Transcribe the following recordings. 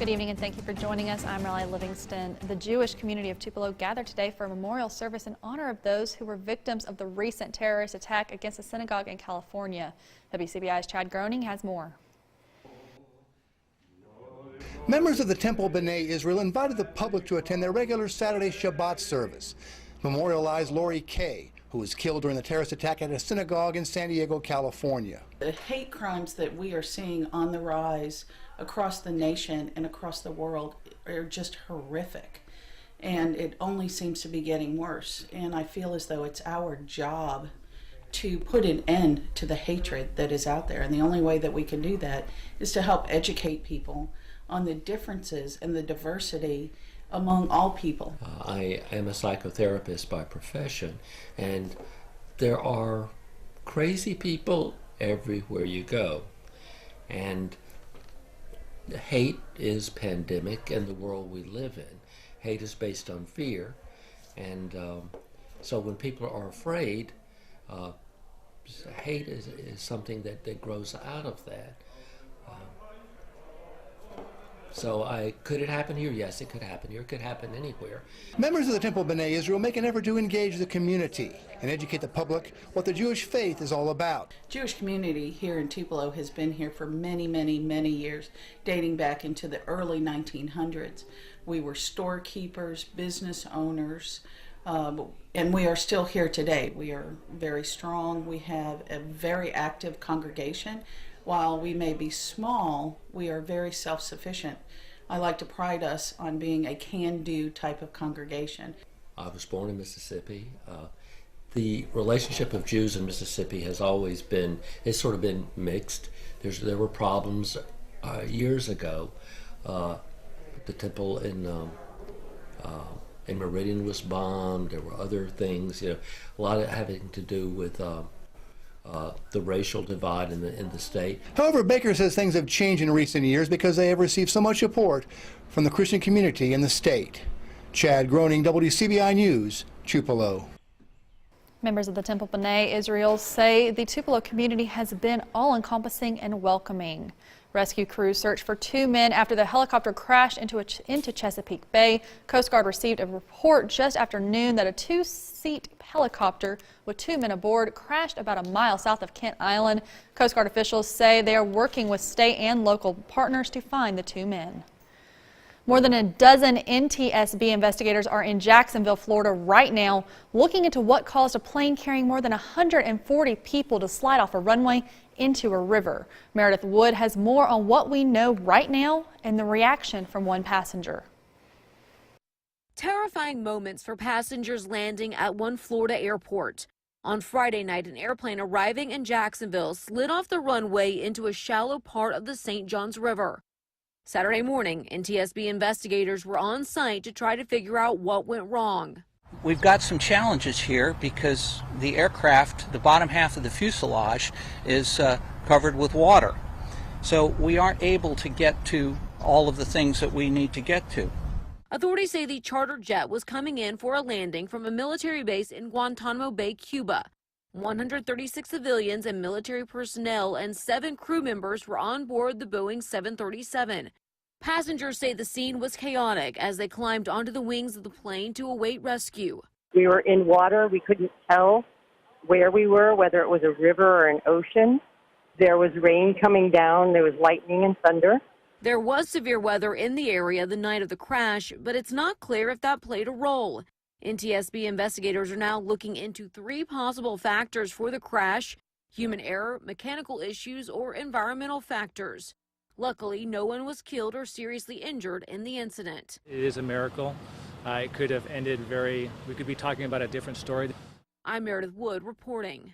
Good evening and thank you for joining us. I'm Riley Livingston. The Jewish community of Tupelo gathered today for a memorial service in honor of those who were victims of the recent terrorist attack against a synagogue in California. WCBI's Chad Groening has more. Members of the Temple Bnai Israel invited the public to attend their regular Saturday Shabbat service. Memorialized Lori Kay, who was killed during the terrorist attack at a synagogue in San Diego, California. The hate crimes that we are seeing on the rise across the nation and across the world are just horrific. And it only seems to be getting worse. And I feel as though it's our job to put an end to the hatred that is out there. And the only way that we can do that is to help educate people on the differences and the diversity among all people. I am a psychotherapist by profession, and there are crazy people everywhere you go. And hate is pandemic in the world we live in. Hate is based on fear, and so when people are afraid, hate is something that grows out of that. So could it happen here? Yes, it could happen here. It could happen anywhere. Members of the Temple Bnai Israel make an effort to engage the community and educate the public what the Jewish faith is all about. Jewish community here in Tupelo has been here for many, many, many years, dating back into the early 1900s. We were storekeepers, business owners, and we are still here today. We are very strong. We have a very active congregation. While we may be small, we are very self-sufficient. I like to pride us on being a can-do type of congregation. I was born in Mississippi. The relationship of Jews in Mississippi has always been, it's sort of been mixed. There were problems years ago. The temple in Meridian was bombed. There were other things, a lot of having to do with the racial divide in the state. However, Baker says things have changed in recent years because they have received so much support from the Christian community in the state. Chad Groening, WCBI News, Tupelo. Members of the Temple Bnai Israel say the Tupelo community has been all-encompassing and welcoming. Rescue crews searched for two men after the helicopter crashed into Chesapeake Bay. Coast Guard received a report just after noon that a two-seat helicopter with two men aboard crashed about a mile south of Kent Island. Coast Guard officials say they are working with state and local partners to find the two men. More than a dozen NTSB investigators are in Jacksonville, Florida right now, looking into what caused a plane carrying more than 140 people to slide off a runway into a river. Meredith Wood has more on what we know right now and the reaction from one passenger. Terrifying moments for passengers landing at one Florida airport. On Friday night, an airplane arriving in Jacksonville slid off the runway into a shallow part of the St. Johns River. Saturday morning, NTSB investigators were on site to try to figure out what went wrong. We've got some challenges here because the aircraft, the bottom half of the fuselage, is covered with water. So we aren't able to get to all of the things that we need to get to. Authorities say the charter jet was coming in for a landing from a military base in Guantanamo Bay, Cuba. 136 civilians and military personnel and 7 crew members were on board the Boeing 737. Passengers say the scene was chaotic as they climbed onto the wings of the plane to await rescue. We were in water. We couldn't tell where we were, whether it was a river or an ocean. There was rain coming down. There was lightning and thunder. There was severe weather in the area the night of the crash, but it's not clear if that played a role. NTSB investigators are now looking into 3 possible factors for the crash: human error, mechanical issues, or environmental factors. Luckily, no one was killed or seriously injured in the incident. It is a miracle. It could have ended we could be talking about a different story. I'm Meredith Wood reporting.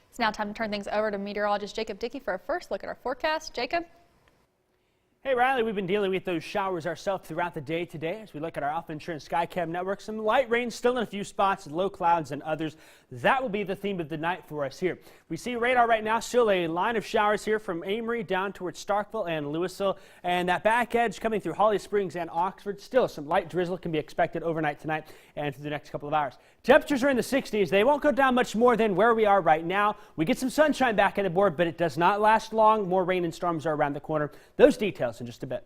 It's now time to turn things over to meteorologist Jacob Dickey for a first look at our forecast. Jacob? Hey Riley, we've been dealing with those showers ourselves throughout the day today as we look at our Alpha Insurance Skycam network. Some light rain still in a few spots, low clouds in others. That will be the theme of the night for us here. We see radar right now, still a line of showers here from Amory down towards Starkville and Louisville, and that back edge coming through Holly Springs and Oxford. Still some light drizzle can be expected overnight tonight and through the next couple of hours. Temperatures are in the 60s. They won't go down much more than where we are right now. We get some sunshine back on the board, but it does not last long. More rain and storms are around the corner. Those details in just a bit.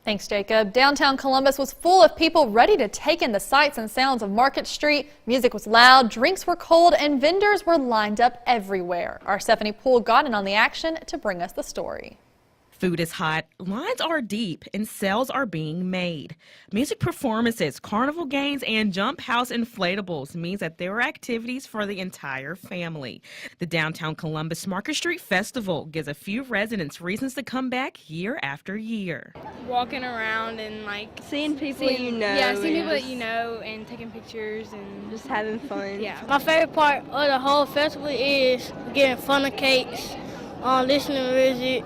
Thanks, Jacob. Downtown Columbus was full of people ready to take in the sights and sounds of Market Street. Music was loud, drinks were cold, and vendors were lined up everywhere. Our Stephanie Poole got in on the action to bring us the story. Food is hot, lines are deep, and sales are being made. Music performances, carnival games, and jump house inflatables means that there are activities for the entire family. The Downtown Columbus Market Street Festival gives a few residents reasons to come back year after year. Walking around and like seeing people you know. Yeah, seeing people that you know and taking pictures and just having fun. Yeah. My favorite part of the whole festival is getting funnel cakes, listening to music,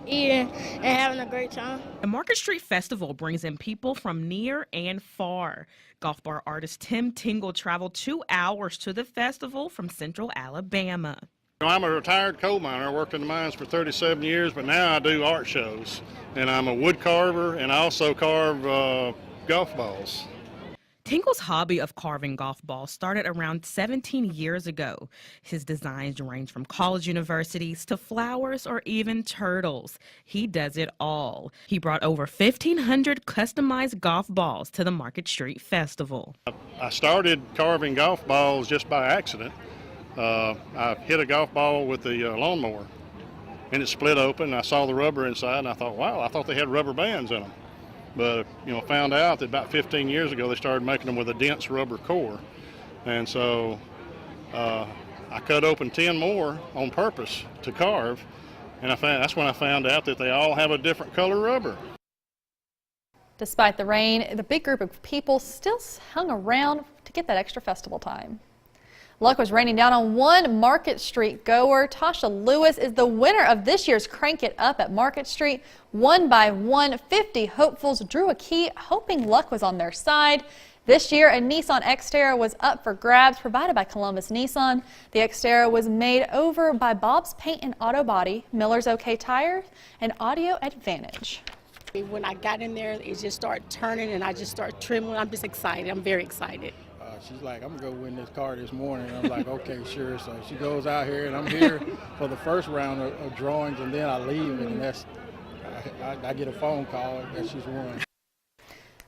eating and having a great time. The Market Street Festival brings in people from near and far. Golf bar artist Tim Tingle traveled 2 hours to the festival from Central Alabama. I'm a retired coal miner. I worked in the mines for 37 years, but now I do art shows. And I'm a wood carver, and I also carve golf balls. Tingle's hobby of carving golf balls started around 17 years ago. His designs range from college universities to flowers or even turtles. He does it all. He brought over 1,500 customized golf balls to the Market Street Festival. I started carving golf balls just by accident. I hit a golf ball with the lawnmower, and it split open. I saw the rubber inside, and I thought, wow, I thought they had rubber bands in them. But, found out that about 15 years ago they started making them with a dense rubber core. And so I cut open 10 more on purpose to carve, and that's when I found out that they all have a different color rubber. Despite the rain, the big group of people still hung around to get that extra festival time. Luck was raining down on one Market Street goer. Tasha Lewis is the winner of this year's Crank It Up at Market Street. 1 by 1, 50 hopefuls drew a key, hoping luck was on their side. This year, a Nissan Xterra was up for grabs, provided by Columbus Nissan. The Xterra was made over by Bob's Paint and Auto Body, Miller's OK Tires, and Audio Advantage. When I got in there, it just started turning and I just started trembling. I'm just excited. I'm very excited. She's like, I'm going to go win this car this morning. I'm like, okay, sure. So she goes out here, and I'm here for the first round of drawings, and then I leave, and I get a phone call that she's won.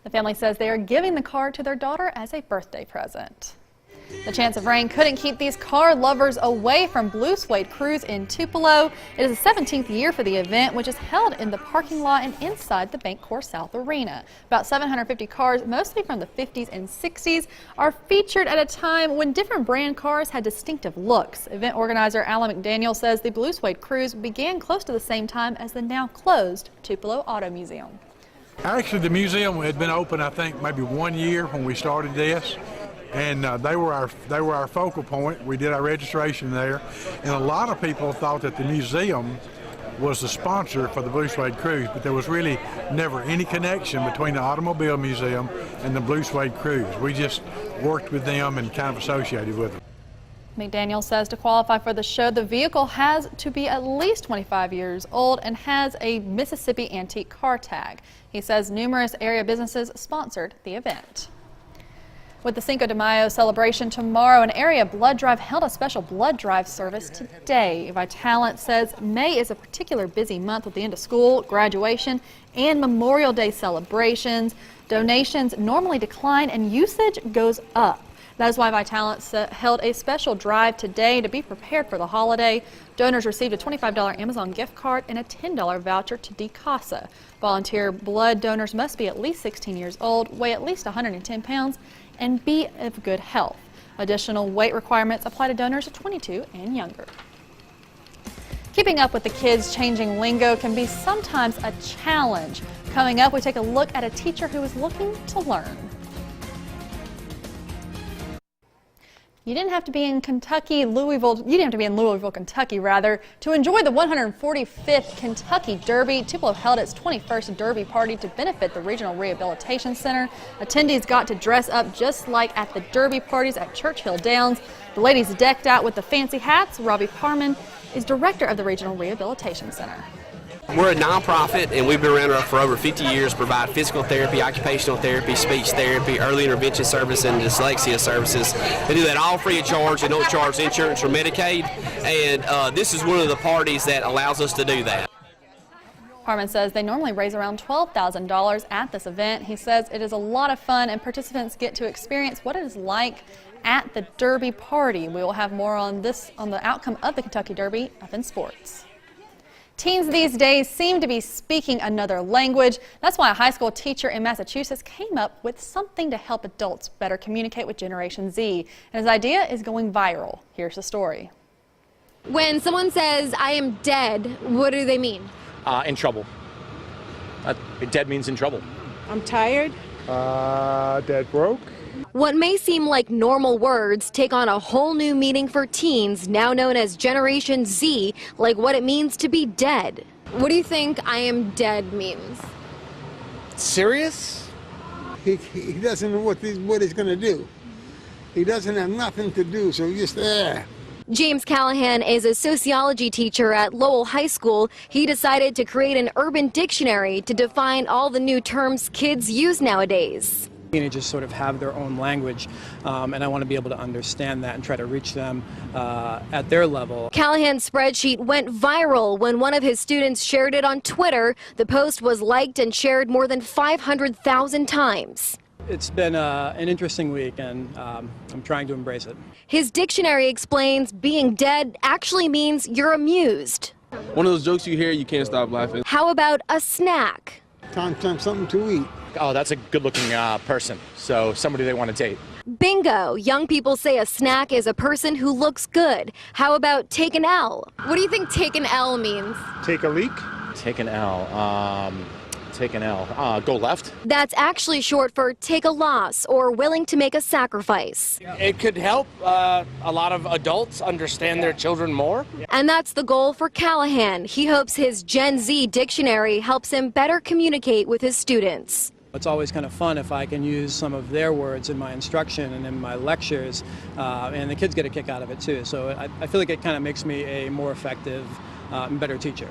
The family says they are giving the car to their daughter as a birthday present. The chance of rain couldn't keep these car lovers away from Blue Suede Cruise in Tupelo. It is the 17th year for the event, which is held in the parking lot and inside the Bank Corps South Arena. About 750 cars, mostly from the 50s and 60s, are featured at a time when different brand cars had distinctive looks. Event organizer Alan McDaniel says the Blue Suede Cruise began close to the same time as the now closed Tupelo Auto Museum. Actually, the museum had been open, I think, maybe 1 year when we started this. And they were our focal point. We did our registration there, and a lot of people thought that the museum was the sponsor for the Blue Suede Cruise, but there was really never any connection between the Automobile Museum and the Blue Suede Cruise. We just worked with them and kind of associated with them. McDaniel says to qualify for the show, the vehicle has to be at least 25 years old and has a Mississippi antique car tag. He says numerous area businesses sponsored the event. With the Cinco de Mayo celebration tomorrow, an area blood drive held a special blood drive service today. Vitalant says May is a particular busy month with the end of school, graduation, and Memorial Day celebrations. Donations normally decline and usage goes up. That is why Vitalant held a special drive today to be prepared for the holiday. Donors received a $25 Amazon gift card and a $10 voucher to DeCasa. Volunteer blood donors must be at least 16 years old, weigh at least 110 pounds, and be of good health. Additional weight requirements apply to donors 22 and younger. Keeping up with the kids' changing lingo can be sometimes a challenge. Coming up, we take a look at a teacher who is looking to learn. You didn't have to be in Louisville, Kentucky, rather, to enjoy the 145th Kentucky Derby. Tupelo held its 21st Derby party to benefit the Regional Rehabilitation Center. Attendees got to dress up just like at the Derby parties at Churchill Downs. The ladies decked out with the fancy hats. Robbie Parman is director of the Regional Rehabilitation Center. We're a nonprofit, and we've been around for over 50 years, provide physical therapy, occupational therapy, speech therapy, early intervention service, and dyslexia services. They do that all free of charge. They don't charge insurance or Medicaid, and this is one of the parties that allows us to do that. Parman says they normally raise around $12,000 at this event. He says it is a lot of fun, and participants get to experience what it is like at the Derby party. We will have more on the outcome of the Kentucky Derby up in sports. Teens these days seem to be speaking another language. That's why a high school teacher in Massachusetts came up with something to help adults better communicate with Generation Z. And his idea is going viral. Here's the story. When someone says, "I am dead," what do they mean? In trouble. Dead means in trouble. I'm tired. Dead broke. What may seem like normal words take on a whole new meaning for teens, now known as Generation Z, like what it means to be dead. What do you think "I am dead" means? Serious? He doesn't know what he's going to do. He doesn't have nothing to do, so he's just there. James Callahan is a sociology teacher at Lowell High School. He decided to create an urban dictionary to define all the new terms kids use nowadays. Teenagers sort of have their own language, and I want to be able to understand that and try to reach them at their level. Callahan's spreadsheet went viral when one of his students shared it on Twitter. The post was liked and shared more than 500,000 times. It's been an interesting week, and I'm trying to embrace it. His dictionary explains being dead actually means you're amused. One of those jokes you hear, you can't stop laughing. How about a snack? Time something to eat. Oh, that's a good-looking person, so somebody they want to date. Bingo! Young people say a snack is a person who looks good. How about take an L? What do you think take an L means? Take a leak? Take an L. Take an L. Go left? That's actually short for take a loss or willing to make a sacrifice. It could help a lot of adults understand their children more. And that's the goal for Callahan. He hopes his Gen Z dictionary helps him better communicate with his students. It's always kind of fun if I can use some of their words in my instruction and in my lectures, and the kids get a kick out of it too. So I feel like it kind of makes me a more effective and better teacher.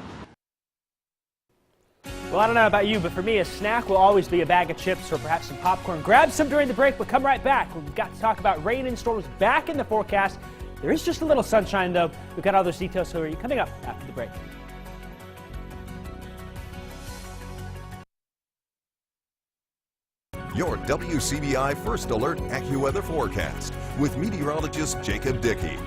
Well, I don't know about you, but for me, a snack will always be a bag of chips or perhaps some popcorn. Grab some during the break, but come right back. We've got to talk about rain and storms back in the forecast. There is just a little sunshine, though. We've got all those details for you coming up after the break. Your WCBI First Alert AccuWeather forecast with meteorologist Jacob Dickey.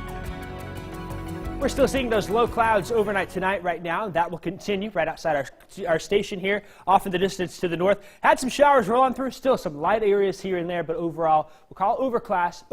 We're still seeing those low clouds overnight tonight right now. That will continue right outside our station here, off in the distance to the north. Had some showers roll on through, still some light areas here and there, but overall we'll call it overcast,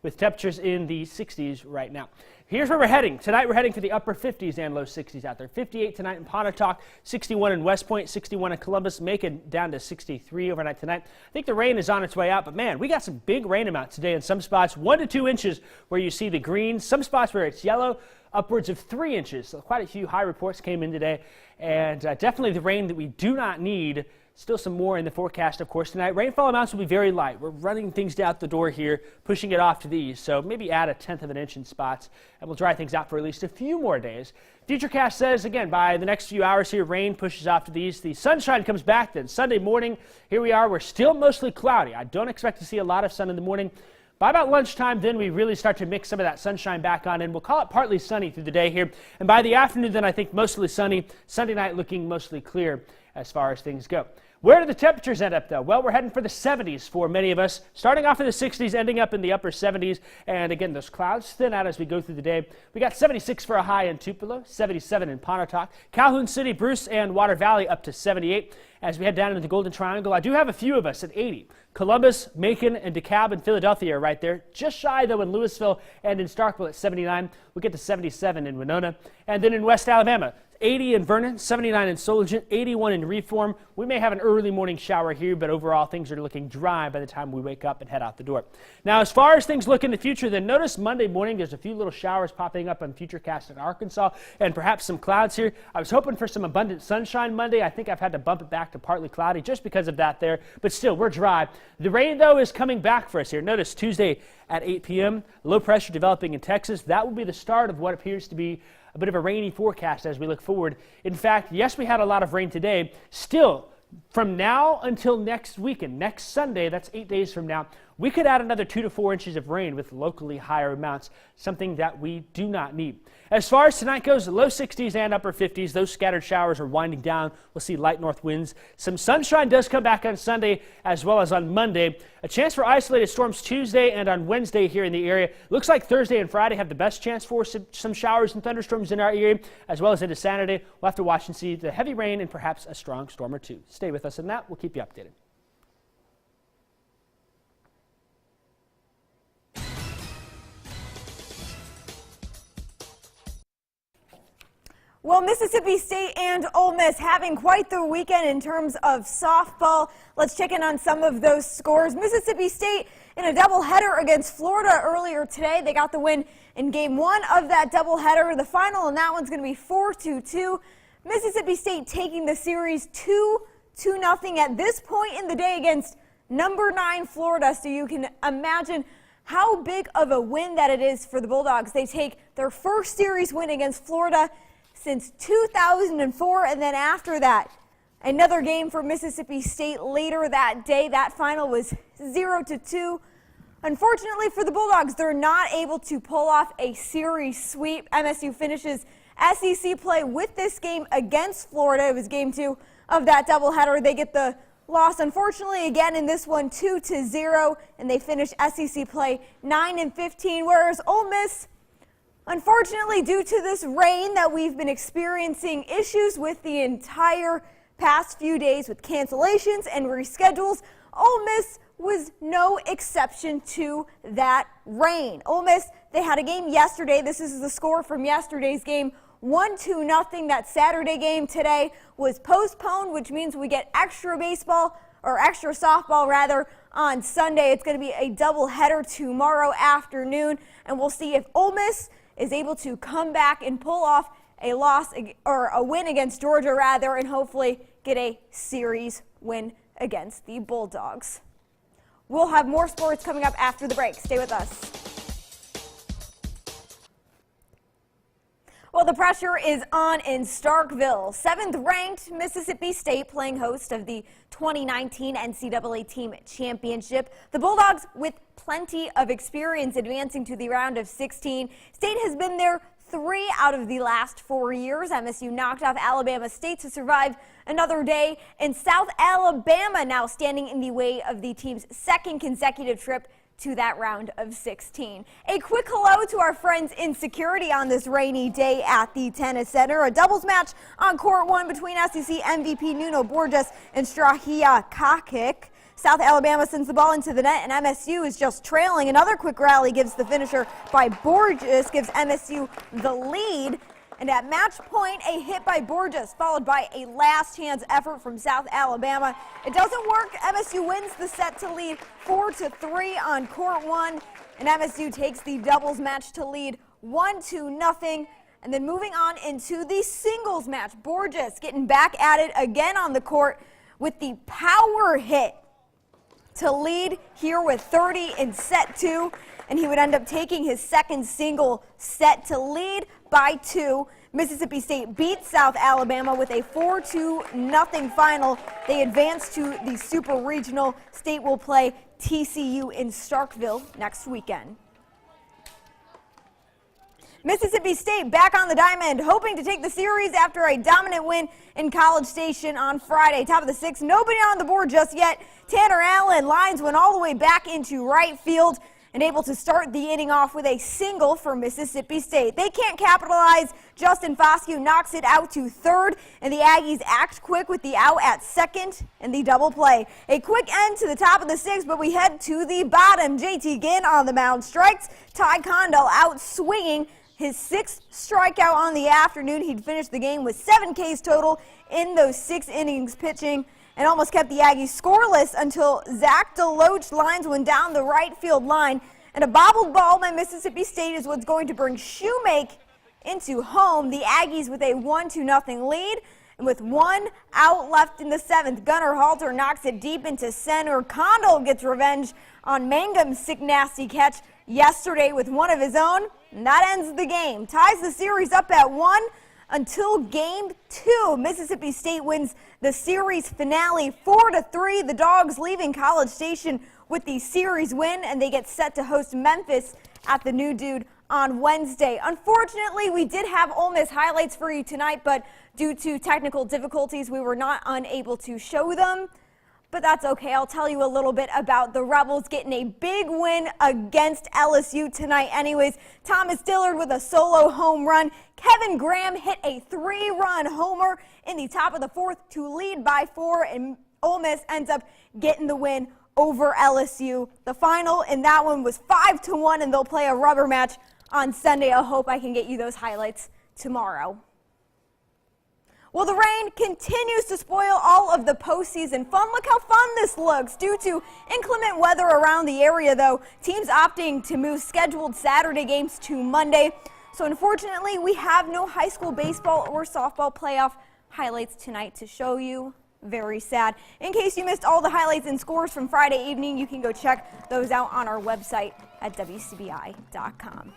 with temperatures in the 60s right now. Here's where we're heading. Tonight we're heading for the upper 50s and low 60s out there. 58 tonight in Pontotoc, 61 in West Point, 61 in Columbus, Macon down to 63 overnight tonight. I think the rain is on its way out, but man, we got some big rain amounts today in some spots, 1 to 2 inches where you see the green, some spots where it's yellow, upwards of 3 inches. So quite a few high reports came in today, and definitely the rain that we do not need. Still some more in the forecast, of course, tonight. Rainfall amounts will be very light. We're running things out the door here, pushing it off to these. So maybe add 1/10 of an inch in spots, and we'll dry things out for at least a few more days. Futurecast says, again, by the next few hours here, rain pushes off to these. The sunshine comes back then. Sunday morning, here we are. We're still mostly cloudy. I don't expect to see a lot of sun in the morning. By about lunchtime, then we really start to mix some of that sunshine back on, and we'll call it partly sunny through the day here. And by the afternoon, then I think mostly sunny. Sunday night looking mostly clear as far as things go. Where do the temperatures end up, though? Well, we're heading for the 70s for many of us, starting off in the 60s, ending up in the upper 70s. And again, those clouds thin out as we go through the day. We got 76 for a high in Tupelo, 77 in Pontotoc, Calhoun City, Bruce, and Water Valley up to 78. As we head down into the Golden Triangle, I do have a few of us at 80. Columbus, Macon, and DeKalb and Philadelphia are right there. Just shy, though, in Louisville and in Starkville at 79. We'll get to 77 in Winona. And then in West Alabama, 80 in Vernon, 79 in Solent, 81 in Reform. We may have an early morning shower here, but overall things are looking dry by the time we wake up and head out the door. Now, as far as things look in the future, then notice Monday morning there's a few little showers popping up on Futurecast in Arkansas and perhaps some clouds here. I was hoping for some abundant sunshine Monday. I think I've had to bump it back to partly cloudy just because of that there, but still, we're dry. The rain, though, is coming back for us here. Notice Tuesday at 8 p.m., low pressure developing in Texas. That will be the start of what appears to be a bit of a rainy forecast as we look forward. In fact, yes, we had a lot of rain today. Still, from now until next weekend, next Sunday, that's 8 days from now, we could add another 2 to 4 inches of rain with locally higher amounts, something that we do not need. As far as tonight goes, low 60s and upper 50s. Those scattered showers are winding down. We'll see light north winds. Some sunshine does come back on Sunday as well as on Monday. A chance for isolated storms Tuesday and on Wednesday here in the area. Looks like Thursday and Friday have the best chance for some showers and thunderstorms in our area, as well as into Saturday. We'll have to watch and see the heavy rain and perhaps a strong storm or two. Stay with us on that. We'll keep you updated. Well, Mississippi State and Ole Miss having quite the weekend in terms of softball. Let's check in on some of those scores. Mississippi State in a doubleheader against Florida earlier today. They got the win in game 1 of that doubleheader. The final in that one's going to be 4-2. Mississippi State taking the series 2-0 at this point in the day against number 9 Florida. So you can imagine how big of a win that it is for the Bulldogs. They take their first series win against Florida since 2004, and then after that, another game for Mississippi State later that day. That final was 0-2. Unfortunately for the Bulldogs, they're not able to pull off a series sweep. MSU finishes SEC play with this game against Florida. It was game 2 of that doubleheader. They get the loss, unfortunately, again in this one, 2-0, and they finish SEC play 9-15, whereas Ole Miss, unfortunately, due to this rain that we've been experiencing issues with the entire past few days with cancellations and reschedules, Ole Miss was no exception to that rain. Ole Miss, they had a game yesterday. This is the score from yesterday's game, 1-0. That Saturday game today was postponed, which means we get extra baseball, or extra softball rather, on Sunday. It's going to be a doubleheader tomorrow afternoon, and we'll see if Ole Miss is able to come back and pull off a loss, or a win against Georgia rather, and hopefully get a series win against the Bulldogs. We'll have more sports coming up after the break. Stay with us. Well, the pressure is on in Starkville. 7th ranked Mississippi State playing host of the 2019 NCAA Team Championship. The Bulldogs with plenty of experience advancing to the round of 16. State has been there 3 out of the last 4 years. MSU knocked off Alabama State to survive another day, and South Alabama now standing in the way of the team's 2nd consecutive trip to that round of 16. A quick hello to our friends in security on this rainy day at the Tennis Center. A doubles match on court 1 between SEC MVP Nuno Borges and Strahia Kakik. South Alabama sends the ball into the net, and MSU is just trailing. Another quick rally gives the finisher by Borges, gives MSU the lead. And at match point, a hit by Borges, followed by a last-chance effort from South Alabama. It doesn't work. MSU wins the set to lead 4-3 on court 1. And MSU takes the doubles match to lead 1-0. And then moving on into the singles match, Borges getting back at it again on the court with the power hit to lead here with 30 in set 2. And he would end up taking his 2nd single set to lead by 2. Mississippi State beats South Alabama with a 4-0 final. They advance to the Super Regional. State will play TCU in Starkville next weekend. Mississippi State back on the diamond, hoping to take the series after a dominant win in College Station on Friday. Top of the 6th, nobody on the board just yet. Tanner Allen lines went all the way back into right field and able to start the inning off with a single for Mississippi State. They can't capitalize. Justin Foscue knocks it out to 3rd, and the Aggies act quick with the out at 2nd and the double play. A quick end to the top of the 6th, but we head to the bottom. JT Ginn on the mound strikes. Ty Condell out swinging his 6th strikeout on the afternoon. He'd finished the game with 7 Ks total in those 6 innings pitching and almost kept the Aggies scoreless until Zach DeLoach's lines went down the right field line. And a bobbled ball by Mississippi State is what's going to bring Shoemake into home. The Aggies with a 1-0 lead. And with 1 out left in the 7th, Gunnar Halter knocks it deep into center. Condell gets revenge on Mangum's sick, nasty catch yesterday with one of his own. And that ends the game. Ties the series up at 1 until game 2. Mississippi State wins the series finale 4-3. The Dogs leaving College Station with the series win, and they get set to host Memphis at the New Dude on Wednesday. Unfortunately, we did have Ole Miss highlights for you tonight, but due to technical difficulties, we were not unable to show them. But that's okay. I'll tell you a little bit about the Rebels getting a big win against LSU tonight anyways. Thomas Dillard with a solo home run. Kevin Graham hit a 3-run homer in the top of the 4th to lead by 4, and Ole Miss ends up getting the win over LSU. The final in that one was 5-1, and they'll play a rubber match on Sunday. I hope I can get you those highlights tomorrow. Well, the rain continues to spoil all of the postseason fun. Look how fun this looks. Due to inclement weather around the area, though, teams opting to move scheduled Saturday games to Monday. So unfortunately, we have no high school baseball or softball playoff highlights tonight to show you. Very sad. In case you missed all the highlights and scores from Friday evening, you can go check those out on our website at WCBI.com.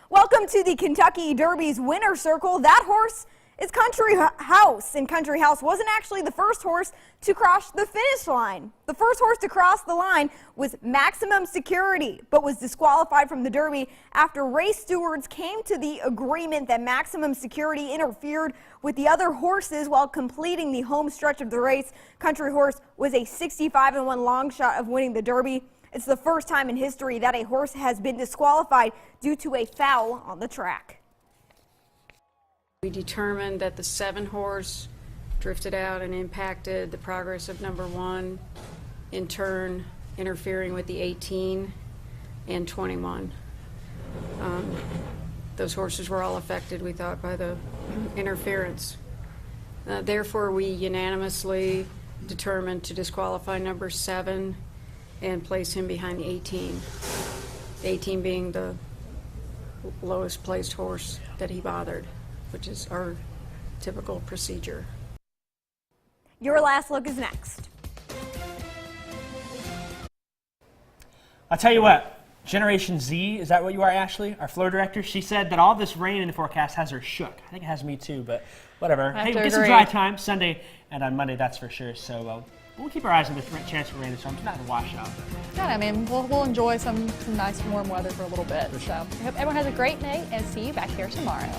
Welcome to the Kentucky Derby's winner circle. That horse is Country House, and Country House wasn't actually the first horse to cross the finish line. The first horse to cross the line was Maximum Security, but was disqualified from the Derby after race stewards came to the agreement that Maximum Security interfered with the other horses while completing the home stretch of the race. Country Horse was a 65-1 long shot of winning the Derby. It's the first time in history that a horse has been disqualified due to a foul on the track. We determined that the 7 horse drifted out and impacted the progress of number 1, in turn interfering with the 18 and 21. Those horses were all affected, we thought, by the interference. Therefore, we unanimously determined to disqualify number 7 and place him behind the 18. The 18 being the lowest placed horse that he bothered, which is our typical procedure. Your last look is next. I'll tell you what, Generation Z, is that what you are, Ashley, our floor director? She said that all this rain in the forecast has her shook. I think it has me too, but whatever. Hey, we'll get some dry time Sunday and on Monday, that's for sure. So we'll keep our eyes on the chance for rain this time. It's not a washout. Yeah, I mean, we'll enjoy some nice warm weather for a little bit. So I hope everyone has a great night and see you back here tomorrow.